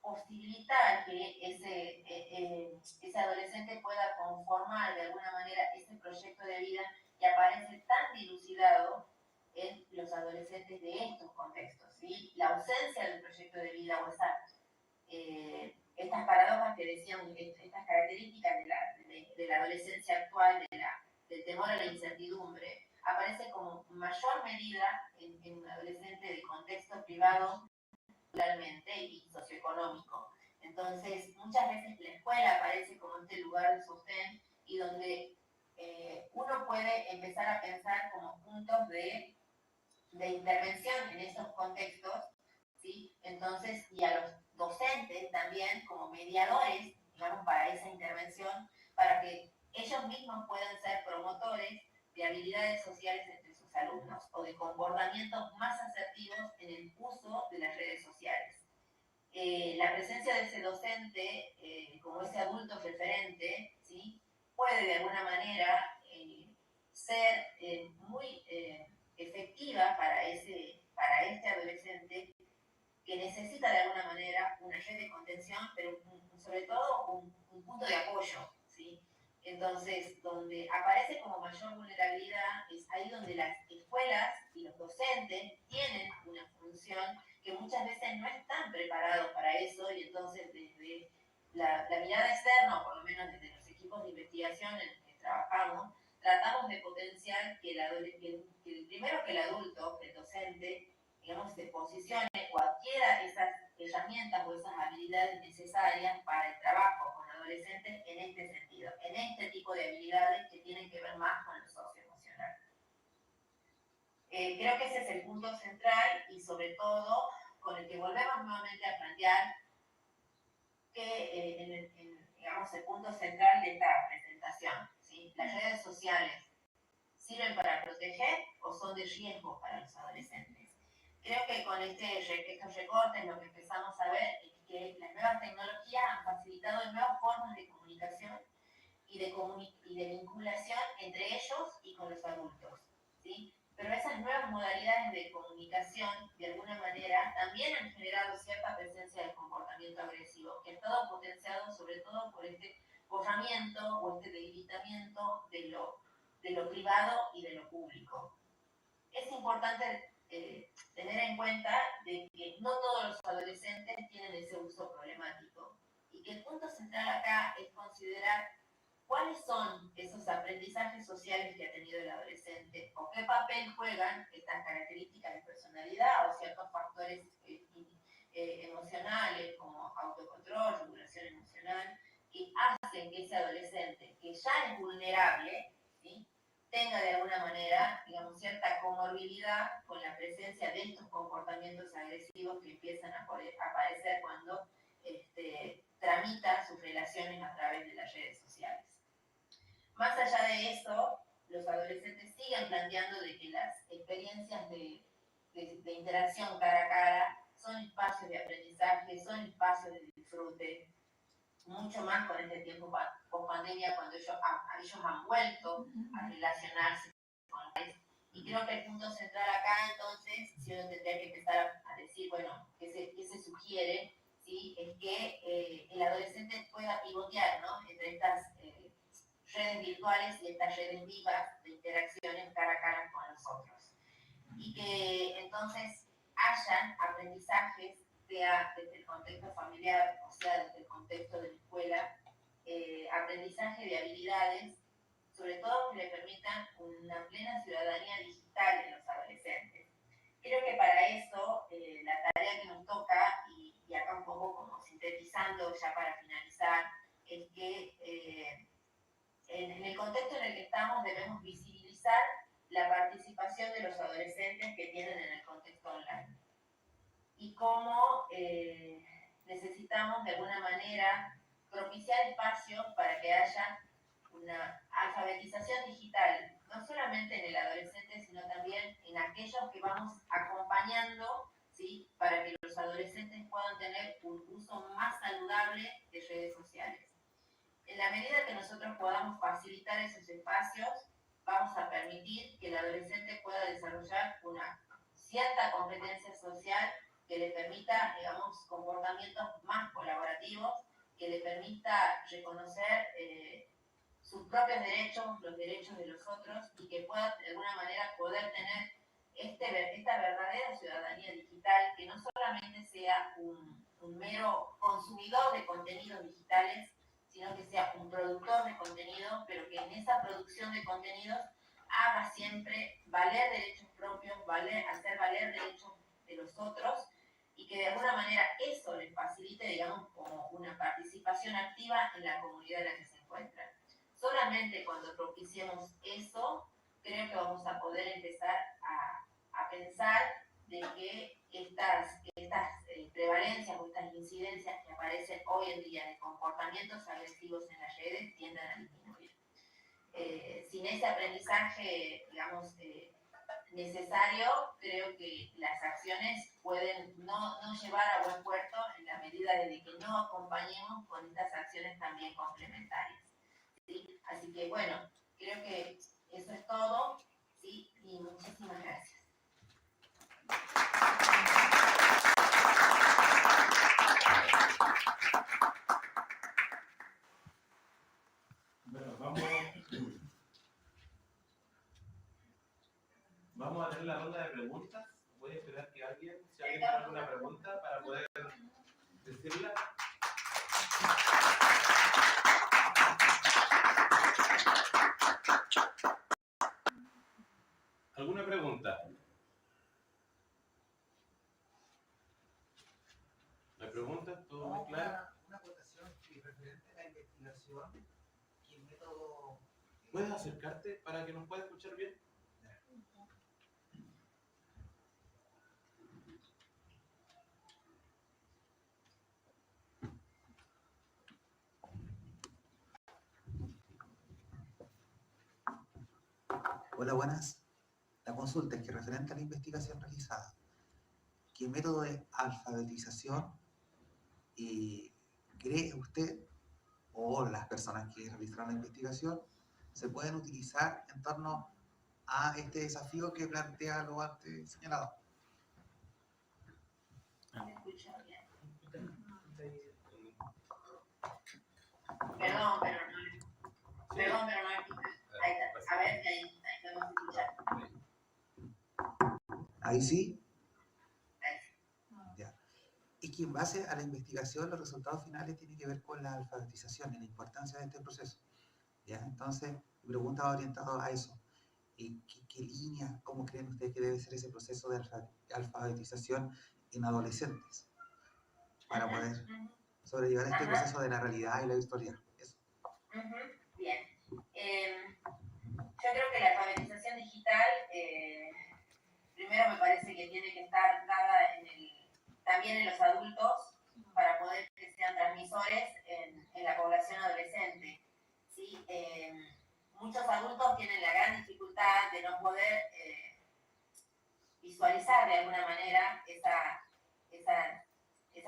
posibilitar que ese adolescente pueda conformar de alguna manera ese proyecto de vida que aparece tan dilucidado en los adolescentes de estos contextos, ¿sí? La ausencia del proyecto de vida o estas paradojas que decían, estas características de la adolescencia actual, del temor a la incertidumbre, aparece como mayor medida en un adolescente de contexto privado, culturalmente y socioeconómico. Entonces, muchas veces la escuela aparece como este lugar de sostén y donde uno puede empezar a pensar como puntos de intervención en esos contextos, ¿sí? Entonces, y a los docentes también como mediadores, digamos, para esa intervención, para que ellos mismos puedan ser promotores de habilidades sociales entre sus alumnos o de comportamientos más asertivos en el uso de las redes sociales. La presencia de ese docente, como ese adulto referente, ¿sí? Puede de alguna manera ser muy efectiva para este adolescente que necesita de alguna manera una red de contención, pero sobre todo un punto de apoyo, ¿sí? Entonces, donde aparece como mayor vulnerabilidad es ahí donde las escuelas y los docentes tienen una función que muchas veces no están preparados para eso, y entonces desde la mirada externa, o por lo menos desde los equipos de investigación en los que trabajamos, tratamos de potenciar que primero que el adulto, que el docente, digamos, se posicione o adquiera esas herramientas o esas habilidades necesarias para el trabajo con adolescentes en este sentido, en este tipo de habilidades que tienen que ver más con lo socioemocional. Creo que ese es el punto central y sobre todo con el que volvemos nuevamente a plantear que digamos, el punto central de esta presentación, ¿sí? Las redes sociales ¿sirven para proteger o son de riesgo para los adolescentes? Creo que con estos recortes lo que empezamos a ver es que las nuevas tecnologías han facilitado nuevas formas de comunicación y de vinculación entre ellos y con los adultos, ¿sí? Pero esas nuevas modalidades de comunicación, de alguna manera, también han generado cierta presencia de comportamiento agresivo, que ha estado potenciado sobre todo por este borramiento o este debilitamiento de lo privado y de lo público. Es importante tener en cuenta de que no todos los adolescentes tienen ese uso problemático y que el punto central acá es considerar cuáles son esos aprendizajes sociales que ha tenido el adolescente o qué papel juegan estas características de personalidad o ciertos factores emocionales como autocontrol, regulación emocional, que hacen que ese adolescente que ya es vulnerable, ¿sí?, tenga de alguna manera, digamos, cierta comorbilidad con la presencia de estos comportamientos agresivos que empiezan a aparecer cuando tramita sus relaciones a través de las redes sociales. Más allá de eso, los adolescentes siguen planteando de que las experiencias de interacción cara a cara son espacios de aprendizaje, son espacios de disfrute, mucho más con este tiempo post-pandemia, cuando ellos han vuelto a relacionarse con los países. Y creo que el punto central acá, entonces, si uno tendría que empezar a decir, bueno, ¿qué se sugiere? ¿Sí? Es que el adolescente pueda pivotear, ¿no?, entre estas redes virtuales y estas redes vivas de interacciones cara a cara con los otros. Y que entonces hayan aprendizajes, sea desde el contexto familiar, o sea desde el contexto de la escuela, aprendizaje de habilidades, sobre todo que le permitan una plena ciudadanía digital en los adolescentes. Creo que para eso la tarea que nos toca, y acá un poco como sintetizando ya para finalizar, es que en el contexto en el que estamos debemos visibilizar la participación de los adolescentes que tienen en el contexto online y cómo necesitamos de alguna manera propiciar espacios para que haya una alfabetización digital, no solamente en el adolescente, sino también en aquellos que vamos acompañando, ¿sí?, para que los adolescentes puedan tener un uso más saludable de redes sociales. En la medida que nosotros podamos facilitar esos espacios, vamos a permitir que el adolescente pueda desarrollar una cierta competencia social que le permita, digamos, comportamientos más colaborativos, que le permita reconocer sus propios derechos, los derechos de los otros, y que pueda de alguna manera poder tener esta verdadera ciudadanía digital, que no solamente sea un mero consumidor de contenidos digitales, sino que sea un productor de contenido, pero que en esa producción de contenidos haga siempre valer derechos propios, hacer valer derechos de los otros, y que de alguna manera eso les facilite, digamos, como una participación activa en la comunidad en la que se encuentran. Solamente cuando propiciemos eso, creo que vamos a poder empezar a pensar de que estas prevalencias o estas incidencias que aparecen hoy en día de comportamientos agresivos en las redes tiendan a disminuir. Sin ese aprendizaje, digamos, necesario, creo que las acciones pueden no llevar a buen puerto en la medida de que no acompañemos con estas acciones también complementarias, ¿sí? Así que bueno, creo que eso es todo, ¿sí? Y muchísimas gracias. Bueno, vamos a tener la ronda de preguntas. Voy a esperar que alguien, si alguien tiene alguna pregunta, para poder decirla. ¿Alguna pregunta? ¿Me preguntas? ¿Todo muy claro? Una acotación referente a la investigación. ¿Qué método? ¿Puedes acercarte para que nos pueda escuchar bien? Hola, buenas. La consulta es que referente a la investigación realizada, ¿qué método de alfabetización cree usted o las personas que realizaron la investigación se pueden utilizar en torno a este desafío que plantea lo antes señalado? ¿Se escucha bien? Perdón, pero no escucho. Ahí está. A ver, ahí podemos escuchar. ¿Ahí sí? Ahí sí. Ya. Y que en base a la investigación los resultados finales tienen que ver con la alfabetización y la importancia de este proceso. ¿Ya? Entonces, mi pregunta va orientada a eso. ¿Qué línea, cómo creen ustedes que debe ser ese proceso de alfabetización en adolescentes para poder sobrellevar este proceso de la realidad y la virtualidad? Eso. Bien. Yo creo que la alfabetización digital, primero me parece que tiene que estar dada también en los adultos para poder que sean transmisores en la población adolescente, ¿sí? Muchos adultos tienen la gran dificultad de no poder visualizar de alguna manera esa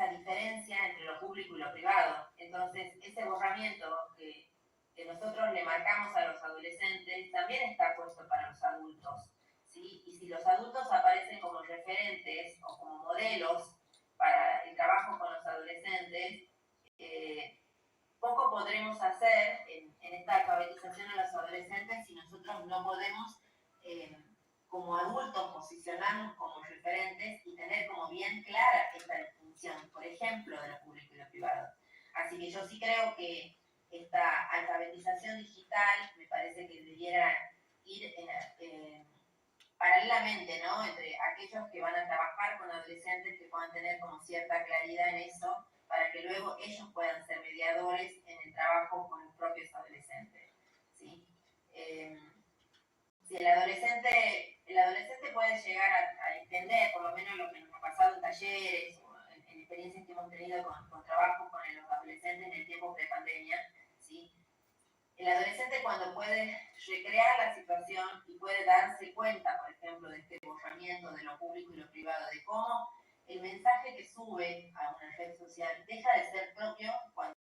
diferencia entre lo público y lo privado. Entonces, ese borramiento que nosotros le marcamos a los adolescentes también está puesto para los adultos, ¿sí? Y si los adultos aparecen como referentes o como modelos para el trabajo con los adolescentes, poco podremos hacer en esta alfabetización a los adolescentes si nosotros no podemos como adultos posicionarnos como referentes y tener como bien clara esta distinción, por ejemplo, de lo público y lo privado. Así que yo sí creo que esta alfabetización digital me parece que debiera ir paralelamente, ¿no? Entre aquellos que van a trabajar con adolescentes que puedan tener como cierta claridad en eso, para que luego ellos puedan ser mediadores en el trabajo con los propios adolescentes, ¿sí? Si el adolescente puede llegar a entender, por lo menos lo que nos ha pasado en talleres o en experiencias que hemos tenido con trabajo con los adolescentes en el tiempo prepandemia, ¿sí? El adolescente cuando puede recrear la situación y puede darse cuenta, por ejemplo, de este borramiento de lo público y lo privado, de cómo el mensaje que sube a una red social deja de ser propio cuando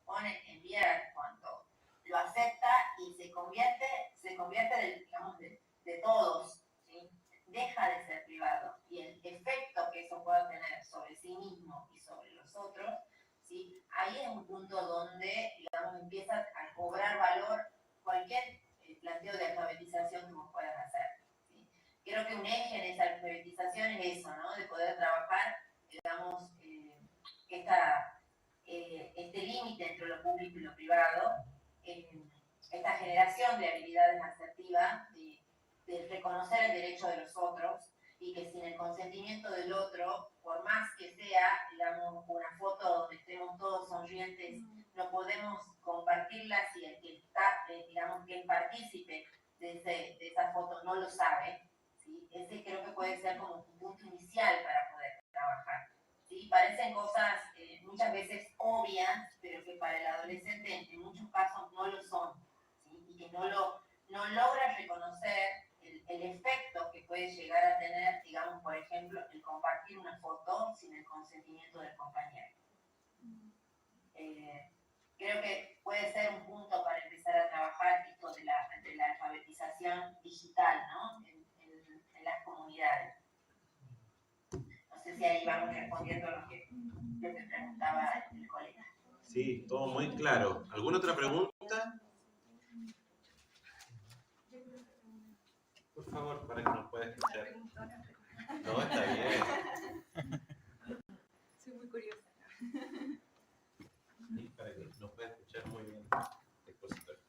pone enviar, cuando lo acepta y se convierte digamos, de todos, ¿sí? Deja de ser privado y el efecto que eso pueda tener sobre sí mismo y sobre los otros, ¿sí? Ahí es un punto donde, digamos, empieza a cobrar valor cualquier planteo de alfabetización que vos puedas hacer, ¿sí? Creo que un eje en esa alfabetización es eso, ¿no? De poder trabajar, digamos, que este límite entre lo público y lo privado, esta generación de habilidades asertivas, de reconocer el derecho de los otros, y que sin el consentimiento del otro, por más que sea, digamos, una foto donde estemos todos sonrientes, no podemos compartirla si el que está, digamos, que el partícipe de esa foto no lo sabe, ¿sí? Ese creo que puede ser como un punto inicial para poder trabajar, ¿sí? Parecen cosas muchas veces obvias, pero que para el adolescente en muchos casos no lo son, ¿sí? Y que no logra reconocer el efecto que puede llegar a tener, digamos, por ejemplo, el compartir una foto sin el consentimiento del compañero. Creo que puede ser un punto para empezar a trabajar esto de la alfabetización digital, ¿no? En las comunidades. No sé si ahí vamos respondiendo lo que preguntaba el colega. Sí, todo muy claro. ¿Alguna otra pregunta? Por favor, para que nos pueda escuchar. No, está bien. Soy muy curiosa. Sí, para que nos pueda escuchar muy bien el expositor.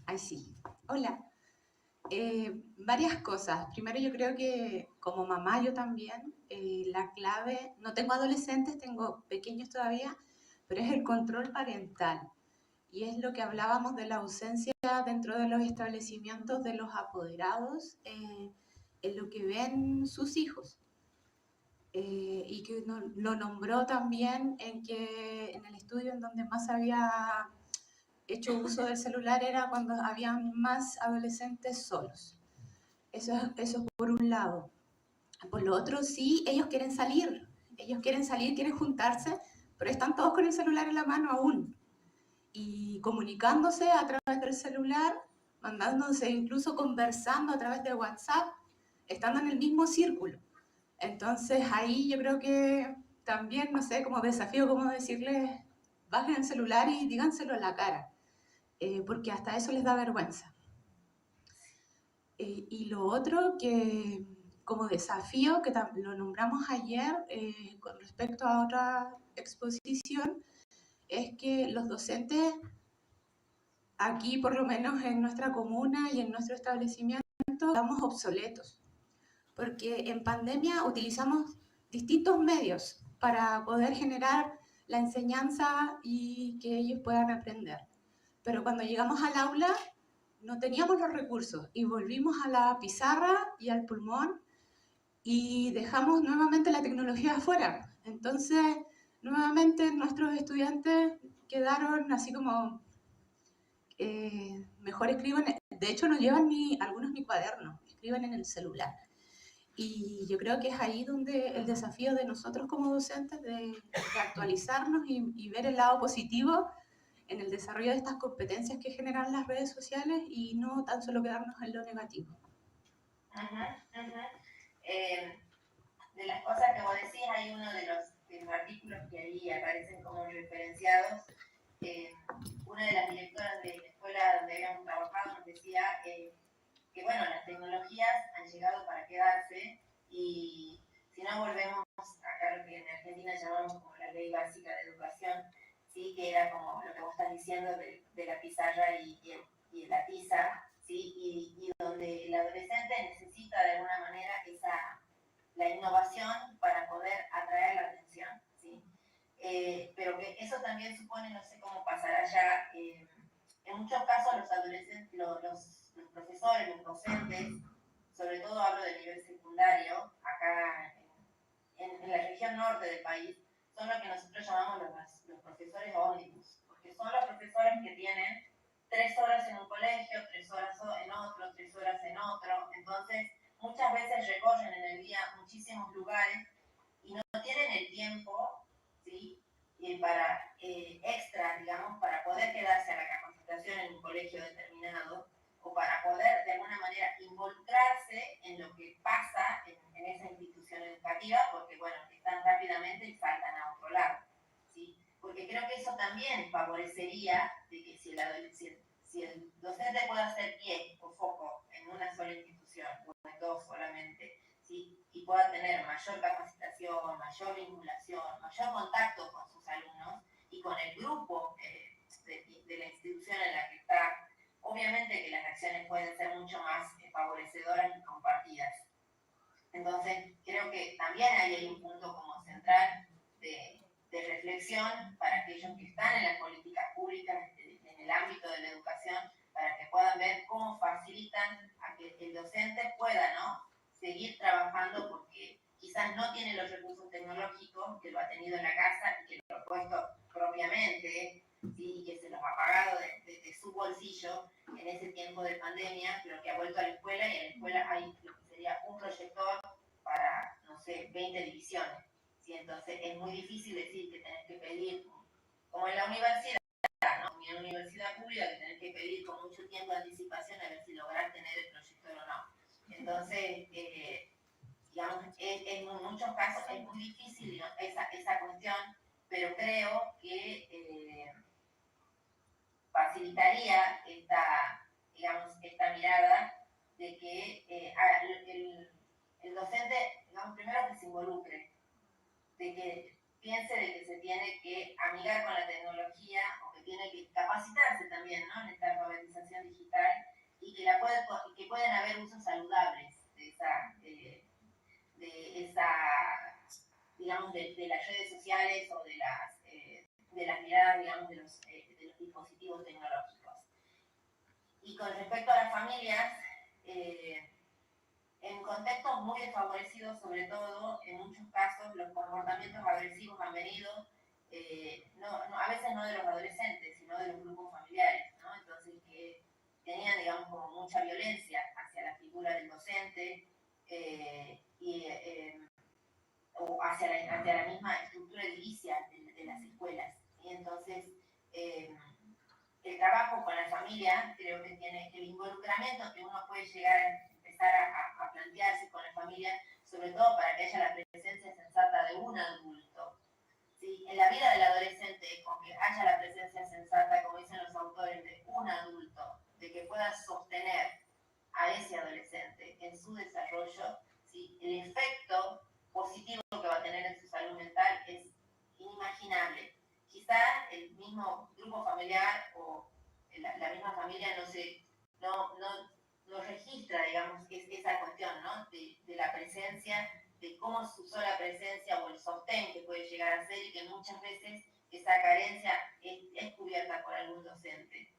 Ay, sí. Hola. Varias cosas. Primero, yo creo que como mamá yo también, la clave, no tengo adolescentes, tengo pequeños todavía, pero es el control parental. Y es lo que hablábamos de la ausencia dentro de los establecimientos de los apoderados en lo que ven sus hijos. Y que lo nombró también en el estudio en donde más había hecho uso del celular era cuando habían más adolescentes solos. Eso por un lado. Por lo otro, sí, ellos quieren salir, quieren juntarse, pero están todos con el celular en la mano aún. Y comunicándose a través del celular, mandándose, incluso conversando a través de WhatsApp, estando en el mismo círculo. Entonces ahí yo creo que también, no sé, como desafío, como decirles, bajen el celular y díganselo a la cara. Porque hasta eso les da vergüenza. Y lo otro que como desafío, que lo nombramos ayer con respecto a otra exposición, es que los docentes, aquí por lo menos en nuestra comuna y en nuestro establecimiento, estamos obsoletos. Porque en pandemia utilizamos distintos medios para poder generar la enseñanza y que ellos puedan aprender. Pero cuando llegamos al aula no teníamos los recursos y volvimos a la pizarra y al pulmón y dejamos nuevamente la tecnología afuera. Entonces, nuevamente nuestros estudiantes quedaron así como, mejor escriban, de hecho no llevan algunos ni cuadernos, escriben en el celular. Y yo creo que es ahí donde el desafío de nosotros como docentes de actualizarnos y ver el lado positivo en el desarrollo de estas competencias que generan las redes sociales y no tan solo quedarnos en lo negativo. De las cosas que vos decís, hay uno de los artículos que ahí aparecen como referenciados. Una de las directoras de la escuela donde habíamos trabajado nos decía que bueno, las tecnologías han llegado para quedarse y si no volvemos acá lo que en Argentina llamamos como la ley básica de educación, ¿sí? Que era como lo que vos estás diciendo de la pizarra y la tiza, ¿sí? Y donde el adolescente necesita de alguna manera la innovación para poder atraer la atención, ¿sí? Pero que eso también supone, no sé cómo pasará ya, en muchos casos los adolescentes, los profesores, los docentes, sobre todo hablo del nivel secundario, acá en la región norte del país, son lo que nosotros llamamos los profesores ómnibus, porque son los profesores que tienen 3 horas en un colegio, 3 horas en otro, 3 horas en otro, entonces muchas veces recorren en el día muchísimos lugares y no tienen el tiempo, ¿sí? Para extra, digamos, para poder quedarse a la capacitación en un colegio determinado o para poder de alguna manera involucrarse en lo que pasa en esa institución educativa, porque bueno, están rápidamente y saltan a otro lado, ¿sí? Porque creo que eso también favorecería de que si el docente puede hacer pie o foco en una sola institución o en dos solamente, ¿sí? Y y pueda tener mayor capacitación, mayor vinculación, mayor contacto con sus alumnos y con el grupo de la institución en la que está. Obviamente que las acciones pueden ser mucho más favorecedoras y compartidas. Entonces, creo que también ahí hay un punto como central de reflexión para aquellos que están en las políticas públicas, en el ámbito de la educación, para que puedan ver cómo facilitan a que el docente pueda, ¿no?, seguir trabajando, porque quizás no tiene los recursos tecnológicos, que lo ha tenido en la casa y que lo ha puesto propiamente, ¿sí?, y que se los ha pagado de su bolsillo en ese tiempo de pandemia, pero que ha vuelto a la escuela, y en la escuela hay lo que sería un proyector para, no sé, 20 divisiones. ¿Sí? Entonces es muy difícil decir que tenés que pedir, como en la universidad, ¿no?, en la universidad pública, que tenés que pedir con mucho tiempo de anticipación a ver si lográs tener el proyector o no. Entonces, digamos, en muchos casos es muy difícil, ¿no?, esa cuestión, pero creo que facilitaría esta mirada de que el docente, digamos, primero que se involucre, de que piense de que se tiene que amigar con la tecnología, o que tiene que capacitarse también, ¿no?, en esta alfabetización digital, y que pueden haber usos saludables digamos, de las redes sociales o de las miradas, digamos, de los dispositivos tecnológicos. Y con respecto a las familias, en contextos muy desfavorecidos, sobre todo, en muchos casos, los comportamientos agresivos han venido, a veces no de los adolescentes, sino de los grupos familiares, ¿no? Entonces, que tenían, digamos, como mucha violencia hacia la figura del docente, o hacia la misma estructura edilicia de las escuelas. Y entonces, el trabajo con la familia, creo que tiene el involucramiento que uno puede llegar a empezar a plantearse con la familia, sobre todo para que haya la presencia sensata de un adulto. ¿Sí? En la vida del adolescente, con que haya la presencia sensata, como dicen los autores, de un adulto, de que pueda sostener a ese adolescente en su desarrollo, ¿sí?, el efecto positivo que va a tener en su salud mental es inimaginable. Quizá el mismo grupo familiar o la misma familia no registra, digamos, esa cuestión, ¿no?, de la presencia, de cómo su sola presencia o el sostén que puede llegar a ser, y que muchas veces esa carencia es cubierta por algún docente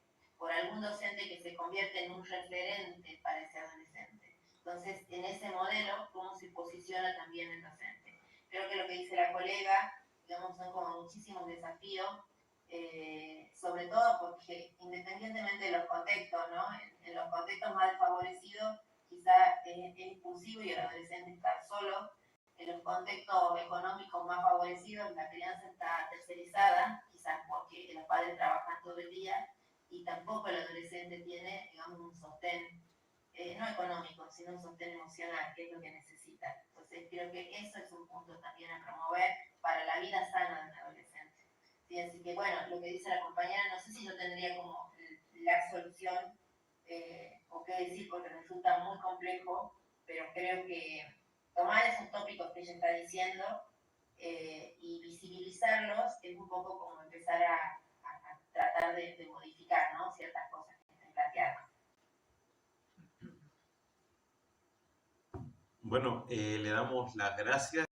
que se convierte en un referente para ese adolescente. Entonces, en ese modelo, ¿cómo se posiciona también el docente? Creo que lo que dice la colega, digamos, son como muchísimos desafíos, sobre todo porque independientemente de los contextos, ¿no?, en los contextos más desfavorecidos, quizá es impulsivo y el adolescente está solo. En los contextos económicos más favorecidos, la crianza está tercerizada, quizás porque los padres trabajan todo el día, y tampoco el adolescente tiene, digamos, un sostén, no económico, sino un sostén emocional, que es lo que necesita. Entonces, creo que eso es un punto también a promover para la vida sana de un adolescente. ¿Sí? Así que, bueno, lo que dice la compañera, no sé si yo tendría como la solución o qué decir, porque resulta muy complejo, pero creo que tomar esos tópicos que ella está diciendo y visibilizarlos es un poco como empezar a tratar de modificar, ¿no?, ciertas cosas que estén planteadas. Bueno, le damos las gracias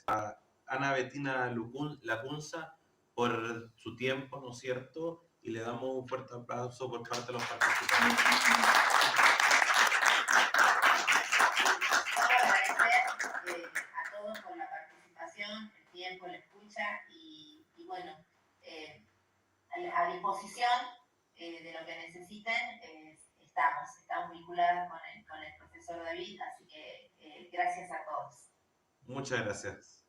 a Ana Bettina Lacunza por su tiempo, ¿no es cierto? Y le damos un fuerte aplauso por parte de los participantes. Quiero agradecer a todos por la participación, el tiempo, la escucha, y bueno, a disposición de lo que necesiten. Estamos vinculadas con el profesor David, así que gracias a todos. Muchas gracias.